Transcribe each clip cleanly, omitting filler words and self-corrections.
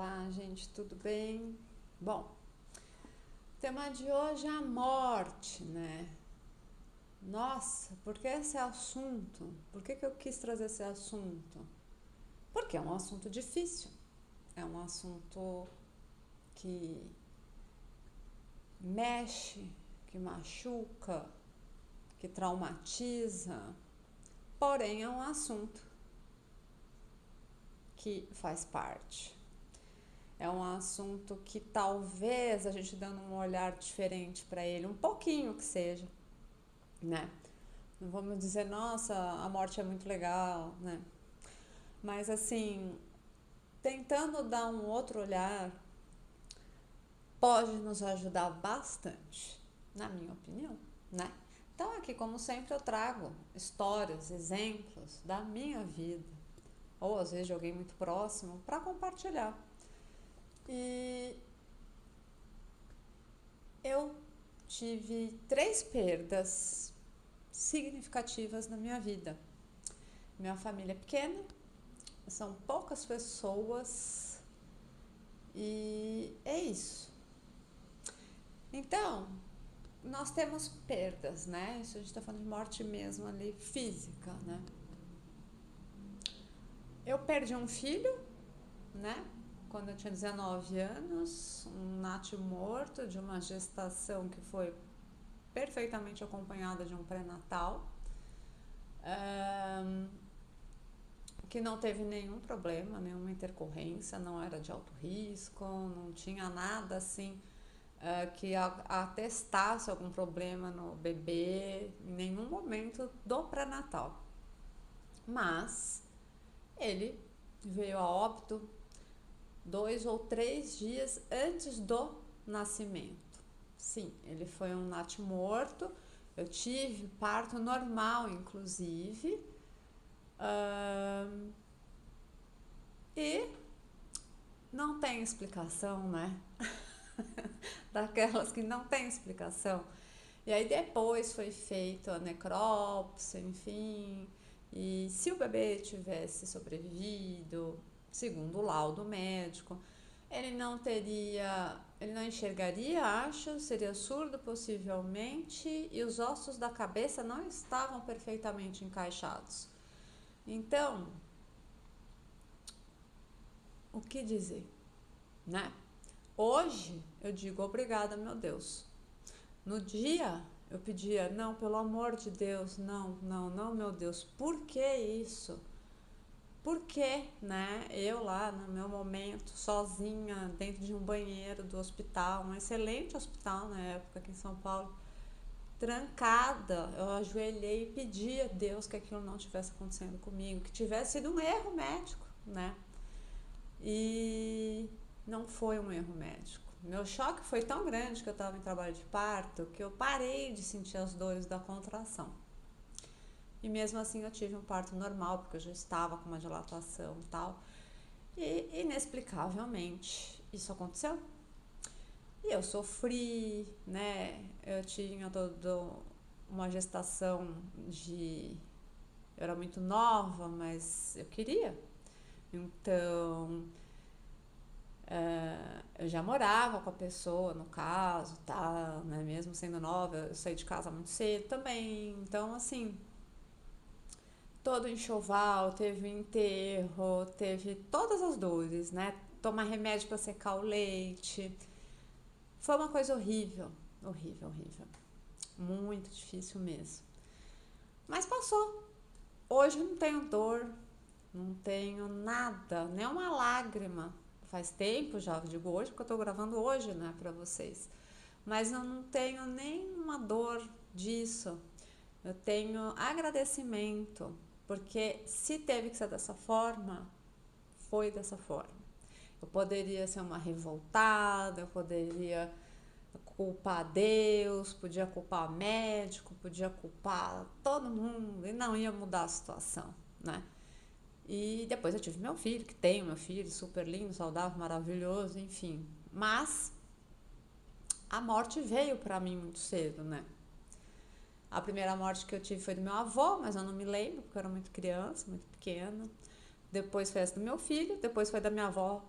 Olá, gente, tudo bem? Bom, o tema de hoje é a morte, né? Nossa, por que esse assunto? Por que eu quis trazer esse assunto? Porque é um assunto difícil, é um assunto que mexe, que machuca, que traumatiza, porém é um assunto que faz parte. É um assunto que talvez a gente dando um olhar diferente para ele, um pouquinho que seja, né? Não vamos dizer, nossa, a morte é muito legal, né? Mas assim, tentando dar um outro olhar, pode nos ajudar bastante, na minha opinião, né? Então aqui, como sempre, eu trago histórias, exemplos da minha vida, ou às vezes de alguém muito próximo, para compartilhar. E eu tive 3 perdas significativas na minha vida. Minha família é pequena, são poucas pessoas e é isso. Então, nós temos perdas, né? Isso a gente está falando de morte mesmo ali, física, né? Eu perdi um filho, né? Quando eu tinha 19 anos, um natimorto de uma gestação que foi perfeitamente acompanhada de um pré-natal. Que não teve nenhum problema, nenhuma intercorrência, não era de alto risco, não tinha nada assim que atestasse algum problema no bebê em nenhum momento do pré-natal. Mas ele veio a óbito 2 ou 3 dias antes do nascimento. Sim, ele foi um natimorto. Eu tive parto normal, inclusive. E não tem explicação, né? Daquelas que não tem explicação. E aí depois foi feita a necrópsia, enfim. E se o bebê tivesse sobrevivido, segundo o laudo médico, ele não enxergaria, acho, seria surdo possivelmente, e os ossos da cabeça não estavam perfeitamente encaixados. Então, o que dizer, né? Hoje eu digo obrigada, meu Deus. No dia eu pedia, não, pelo amor de Deus, não, não, não, meu Deus, por que isso? Por que, né? Eu lá no meu momento, sozinha, dentro de um banheiro do hospital, um excelente hospital na época aqui em São Paulo, trancada, eu ajoelhei e pedi a Deus que aquilo não tivesse acontecendo comigo, que tivesse sido um erro médico, né? E não foi um erro médico. Meu choque foi tão grande que eu estava em trabalho de parto que eu parei de sentir as dores da contração. E mesmo assim eu tive um parto normal, porque eu já estava com uma dilatação e tal. E inexplicavelmente isso aconteceu. E eu sofri, né? Eu tinha uma gestação de... Eu era muito nova, mas eu queria. Então, eu já morava com a pessoa, no caso, tá, né? Mesmo sendo nova, eu saí de casa muito cedo também. Então, assim, todo enxoval, teve enterro, teve todas as dores, né? Tomar remédio para secar o leite. Foi uma coisa horrível, horrível, horrível. Muito difícil mesmo. Mas passou. Hoje eu não tenho dor, não tenho nada, nem uma lágrima. Faz tempo já, digo hoje, porque eu tô gravando hoje, né, pra vocês. Mas eu não tenho nenhuma dor disso. Eu tenho agradecimento, porque se teve que ser dessa forma, foi dessa forma. Eu poderia ser uma revoltada, eu poderia culpar Deus, podia culpar médico, podia culpar todo mundo e não ia mudar a situação, né? E depois eu tive meu filho, que tenho meu filho, super lindo, saudável, maravilhoso, enfim. Mas a morte veio pra mim muito cedo, né? A primeira morte que eu tive foi do meu avô, mas eu não me lembro, porque eu era muito criança, muito pequena. Depois foi essa do meu filho, depois foi da minha avó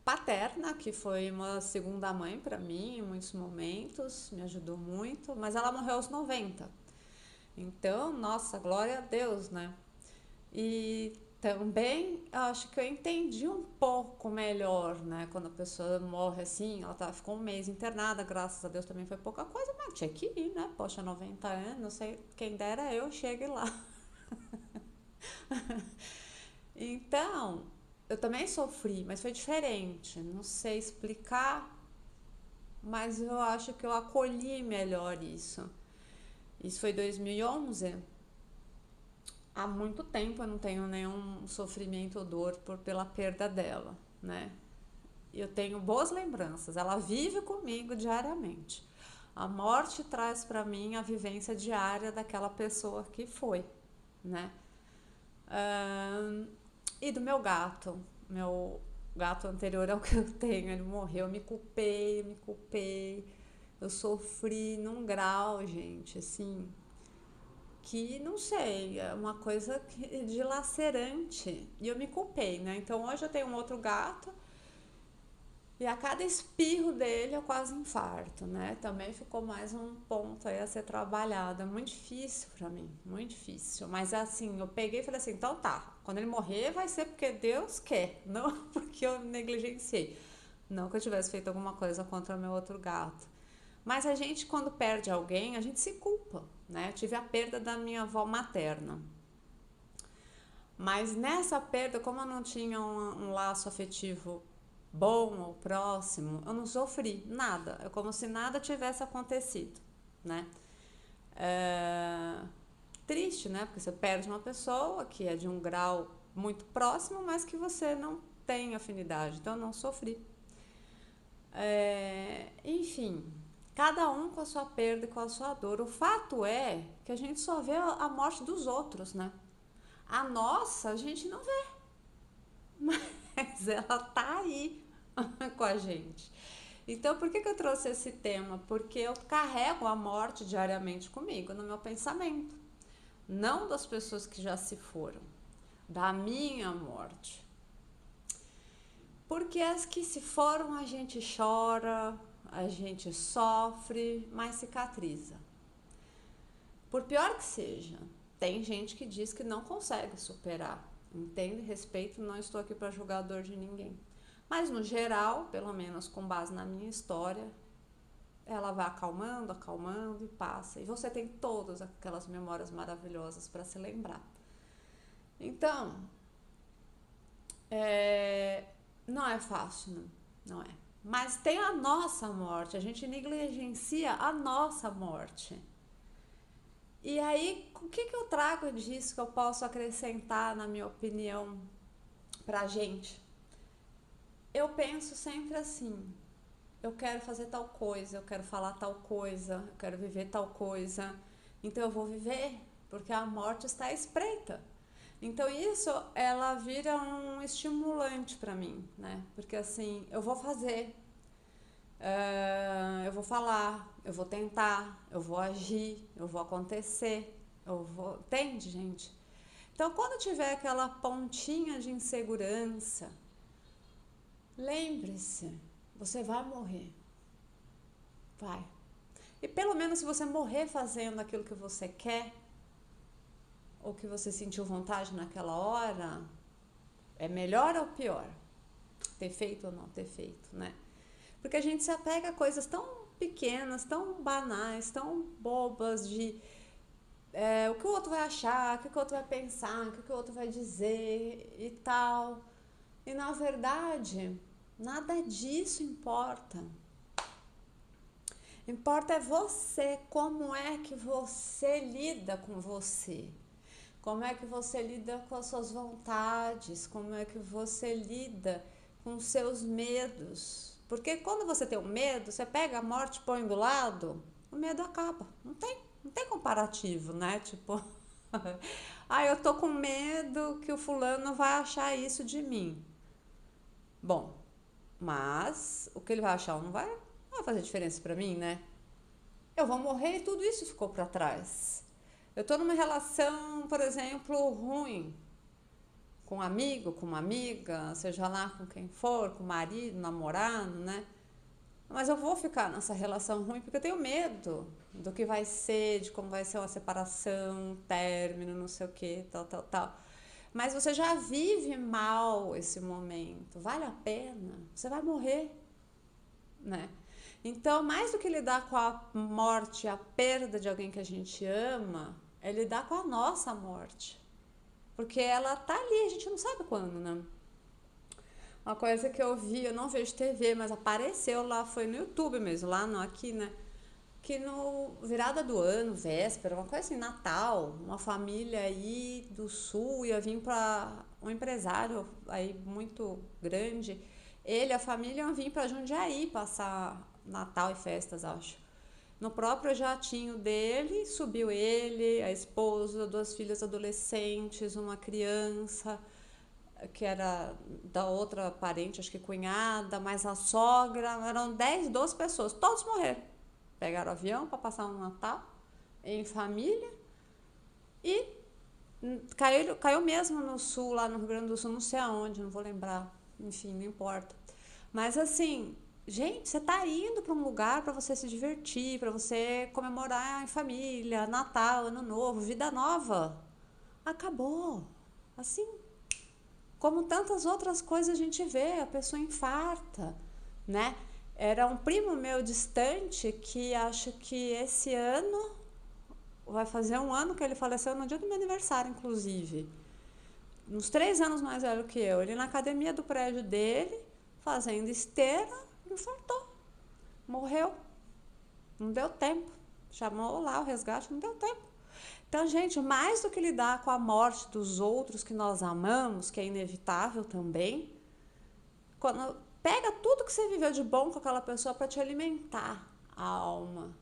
paterna, que foi uma segunda mãe para mim em muitos momentos, me ajudou muito, mas ela morreu aos 90. Então, nossa, glória a Deus, né? E também acho que eu entendi um pouco melhor, né? Quando a pessoa morre assim, ficou um mês internada, graças a Deus também foi pouca coisa, mas tinha que ir, né? Poxa, 90 anos, não sei, quem dera eu chegue lá. Então, eu também sofri, mas foi diferente. Não sei explicar, mas eu acho que eu acolhi melhor isso. Isso foi 2011. Há muito tempo eu não tenho nenhum sofrimento ou dor pela perda dela, né? Eu tenho boas lembranças, ela vive comigo diariamente. A morte traz para mim a vivência diária daquela pessoa que foi, né? E do meu gato anterior ao que eu tenho, ele morreu, eu me culpei, eu sofri num grau, gente, assim, que não sei, é uma coisa dilacerante. E eu me culpei, né? Então hoje eu tenho um outro gato e a cada espirro dele eu quase infarto, né? Também ficou mais um ponto aí a ser trabalhado. É muito difícil pra mim, muito difícil. Mas assim, eu peguei e falei assim, então tá, quando ele morrer vai ser porque Deus quer, não porque eu negligenciei. Não que eu tivesse feito alguma coisa contra o meu outro gato. Mas a gente, quando perde alguém, a gente se culpa, né? Eu tive a perda da minha avó materna. Mas nessa perda, como eu não tinha um laço afetivo bom ou próximo, eu não sofri nada. É como se nada tivesse acontecido, né? É... Triste, né? Porque você perde uma pessoa que é de um grau muito próximo, mas que você não tem afinidade. Então eu não sofri. Enfim, cada um com a sua perda e com a sua dor. O fato é que a gente só vê a morte dos outros, né? A nossa, a gente não vê, mas ela tá aí com a gente. Então, por que eu trouxe esse tema? Porque eu carrego a morte diariamente comigo, no meu pensamento. Não das pessoas que já se foram, da minha morte. Porque as que se foram a gente chora, a gente sofre, mas cicatriza. Por pior que seja, tem gente que diz que não consegue superar. Entende? Respeito, não estou aqui para julgar a dor de ninguém. Mas no geral, pelo menos com base na minha história, ela vai acalmando, acalmando e passa. E você tem todas aquelas memórias maravilhosas para se lembrar. Então, não é fácil, não é. Mas tem a nossa morte, a gente negligencia a nossa morte. E aí, o que eu trago disso que eu posso acrescentar, na minha opinião, pra gente? Eu penso sempre assim, eu quero fazer tal coisa, eu quero falar tal coisa, eu quero viver tal coisa, então eu vou viver, porque a morte está à espreita. Então isso, ela vira um estimulante para mim, né? Porque assim, eu vou fazer, eu vou falar, eu vou tentar, eu vou agir, eu vou acontecer, eu vou... Entende, gente? Então, quando tiver aquela pontinha de insegurança, lembre-se, você vai morrer. Vai. E pelo menos se você morrer fazendo aquilo que você quer, ou que você sentiu vontade naquela hora, é melhor ou pior? Ter feito ou não ter feito, né? Porque a gente se apega a coisas tão pequenas, tão banais, tão bobas de o que o outro vai achar, o que o outro vai pensar, o que o outro vai dizer e tal. E na verdade, nada disso importa. Importa é você, como é que você lida com você. Como é que você lida com as suas vontades, como é que você lida com os seus medos. Porque quando você tem um medo, você pega a morte e põe do lado, o medo acaba. Não tem comparativo, né? Tipo, eu tô com medo que o fulano vai achar isso de mim. Bom, mas o que ele vai achar não vai fazer diferença pra mim, né? Eu vou morrer e tudo isso ficou pra trás. Eu tô numa relação, por exemplo, ruim com um amigo, com uma amiga, seja lá com quem for, com o marido, namorado, né? Mas eu vou ficar nessa relação ruim porque eu tenho medo do que vai ser, de como vai ser uma separação, um término, não sei o que, tal, tal, tal. Mas você já vive mal esse momento, vale a pena? Você vai morrer, né? Então, mais do que lidar com a morte, a perda de alguém que a gente ama, é lidar com a nossa morte. Porque ela tá ali, a gente não sabe quando, né? Uma coisa que eu vi, eu não vejo TV, mas apareceu lá, foi no YouTube mesmo, lá não aqui, né? Que no virada do ano, véspera, uma coisa assim, Natal, uma família aí do sul ia vir para um empresário aí muito grande. Ele, a família, iam vir para Jundiaí passar Natal e festas, acho. No próprio jatinho dele, subiu ele, a esposa, duas filhas adolescentes, uma criança que era da outra parente, acho que cunhada, mais a sogra, eram 10, 12 pessoas, todos morreram. Pegaram o avião para passar um Natal em família e caiu mesmo no sul, lá no Rio Grande do Sul, não sei aonde, não vou lembrar, enfim, não importa. Mas assim, gente, você tá indo para um lugar para você se divertir, para você comemorar em família, Natal, Ano Novo, vida nova. Acabou. Assim, como tantas outras coisas a gente vê, a pessoa infarta, né? Era um primo meu distante que acho que esse ano vai fazer um ano que ele faleceu no dia do meu aniversário, inclusive. Uns 3 anos mais velho que eu. Ele na academia do prédio dele, fazendo esteira, infartou. Morreu. Não deu tempo. Chamou lá o resgate, não deu tempo. Então, gente, mais do que lidar com a morte dos outros que nós amamos, que é inevitável também, quando pega tudo que você viveu de bom com aquela pessoa para te alimentar a alma,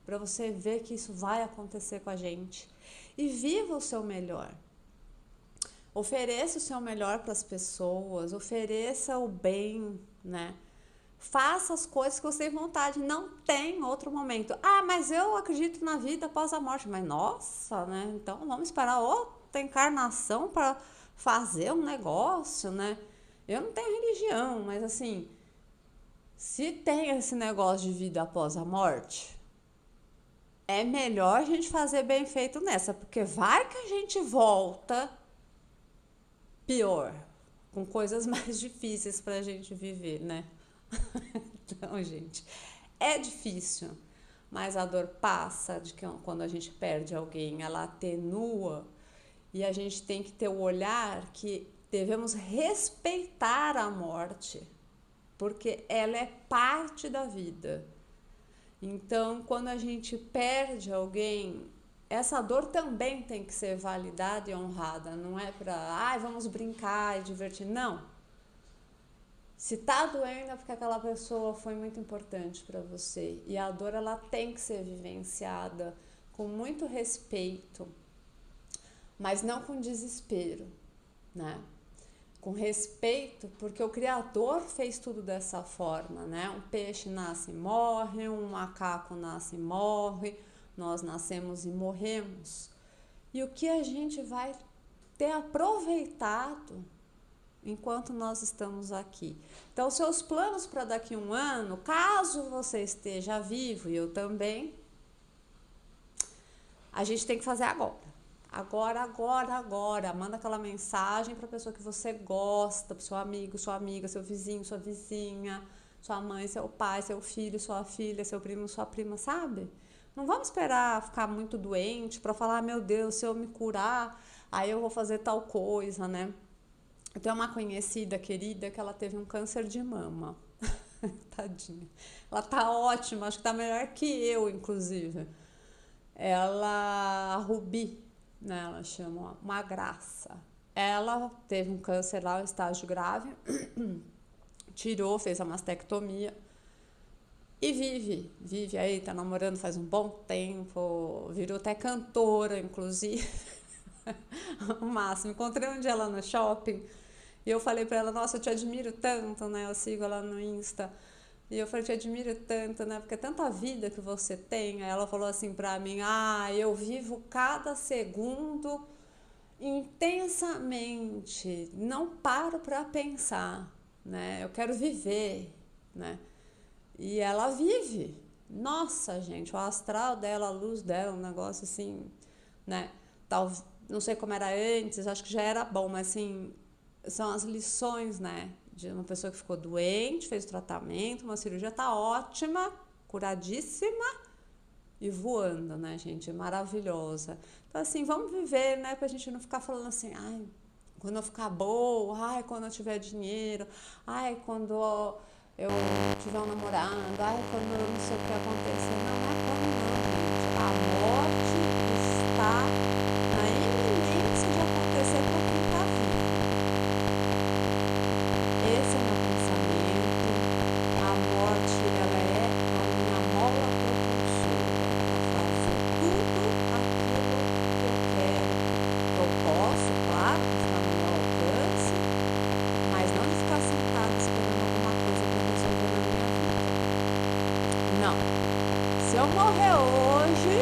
para você ver que isso vai acontecer com a gente. E viva o seu melhor. Ofereça o seu melhor para as pessoas, ofereça o bem, né? Faça as coisas que você tem vontade, não tem outro momento. Ah, mas eu acredito na vida após a morte. Mas nossa, né? Então vamos esperar outra encarnação para fazer um negócio, né? Eu não tenho religião, mas assim, se tem esse negócio de vida após a morte, é melhor a gente fazer bem feito nessa, porque vai que a gente volta pior, com coisas mais difíceis pra gente viver, né? Então, gente, é difícil, mas a dor passa de que quando a gente perde alguém, ela atenua e a gente tem que ter o olhar que devemos respeitar a morte, porque ela é parte da vida. Então, quando a gente perde alguém, essa dor também tem que ser validada e honrada, não é para, vamos brincar e divertir, não. Se tá doendo é porque aquela pessoa foi muito importante para você. E a dor, ela tem que ser vivenciada com muito respeito, mas não com desespero, né? Com respeito, porque o Criador fez tudo dessa forma, né? Um peixe nasce e morre, um macaco nasce e morre, nós nascemos e morremos. E o que a gente vai ter aproveitado enquanto nós estamos aqui. Então, seus planos para daqui a um ano, caso você esteja vivo e eu também, a gente tem que fazer agora. Agora. Manda aquela mensagem para a pessoa que você gosta, para seu amigo, sua amiga, seu vizinho, sua vizinha, sua mãe, seu pai, seu filho, sua filha, seu primo, sua prima, sabe? Não vamos esperar ficar muito doente para falar, meu Deus, se eu me curar, aí eu vou fazer tal coisa, né? Eu tenho uma conhecida querida que ela teve um câncer de mama. Tadinha. Ela tá ótima, acho que tá melhor que eu, inclusive. A Rubi, né? Ela chama uma graça. Ela teve um câncer lá, um estágio grave, tirou, fez a mastectomia e vive aí, tá namorando faz um bom tempo, virou até cantora, inclusive. O máximo. Encontrei um dia ela no shopping e eu falei pra ela, nossa, eu te admiro tanto, né? Eu sigo ela no Insta. E eu falei, te admiro tanto, né? Porque é tanta vida que você tem. Aí ela falou assim pra mim, eu vivo cada segundo intensamente, não paro para pensar, né? Eu quero viver, né? E ela vive. Nossa, gente, o astral dela, a luz dela, um negócio assim, né? Tal, não sei como era antes, acho que já era bom, mas assim, são as lições, né? De uma pessoa que ficou doente, fez o tratamento, uma cirurgia tá ótima, curadíssima e voando, né, gente? Maravilhosa. Então, assim, vamos viver, né? Pra gente não ficar falando assim, ai, quando eu ficar boa, ai, quando eu tiver dinheiro, ai, quando eu tiver um namorado, ai, quando eu não sei o que acontecer. Não, não é quando não, gente. A morte está na iminência de acontecer para quem está vivo. Esse é o meu pensamento. A morte, ela é a minha mola propulsora para fazer tudo aquilo que eu quero. Eu posso, claro, que está no meu alcance, mas não de ficar sentado esperando alguma coisa para resolver na minha vida. Não. Se eu morrer hoje,